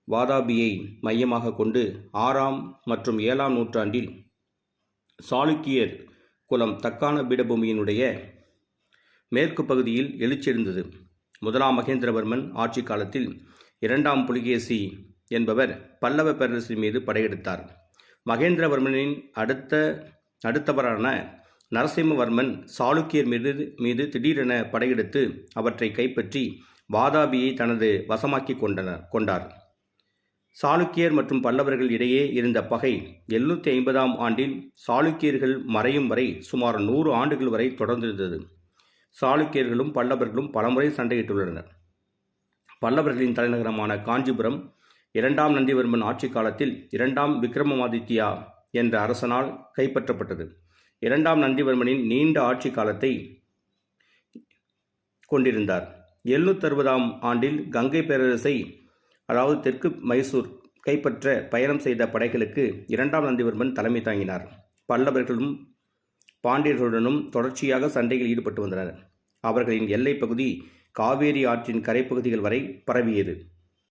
வாதாபியை மையமாக கொண்டு 6ஆம் மற்றும் 7ஆம் நூற்றாண்டில் சாளுக்கியர் குலம் தக்கான பீடபூமியினுடைய மேற்கு பகுதியில் எழுச்சியிருந்தது. 1ஆம் மகேந்திரவர்மன் ஆட்சி காலத்தில் 2ஆம் புலிகேசி என்பவர் பல்லவ பேரரசின் மீது படையெடுத்தார். மகேந்திரவர்மனின் அடுத்தவரான நரசிம்மவர்மன் சாளுக்கியர் மீது திடீரென படையெடுத்து அவற்றை கைப்பற்றி வாதாபியை தனது வசமாக்கி கொண்டார். சாளுக்கியர் மற்றும் பல்லவர்கள் இடையே இருந்த பகை 750ஆம் ஆண்டில் சாளுக்கியர்கள் மறையும் வரை சுமார் 100 ஆண்டுகள் வரை தொடர்ந்திருந்தது. சாளுக்கியர்களும் பல்லவர்களும் பலமுறை சண்டையிட்டுள்ளனர். பல்லவர்களின் தலைநகரமான காஞ்சிபுரம் 2ஆம் நந்திவர்மன் ஆட்சி காலத்தில் 2ஆம் விக்ரமாதித்யா என்ற அரசனால் கைப்பற்றப்பட்டது. 2ஆம் நந்திவர்மனின் நீண்ட ஆட்சி காலத்தை கொண்டிருந்தார். 760ஆம் ஆண்டில் கங்கை பேரரசை, அதாவது தெற்கு மைசூர் கைப்பற்ற பயணம் செய்த படைகளுக்கு 2ஆம் நந்திவர்மன் தலைமை தாங்கினார். பல்லவர்களும் பாண்டியர்களுடனும் தொடர்ச்சியாக சண்டையில் ஈடுபட்டு வந்தனர். அவர்களின் எல்லைப் பகுதி காவேரி ஆற்றின் கரைப்பகுதிகள் வரை பரவியது.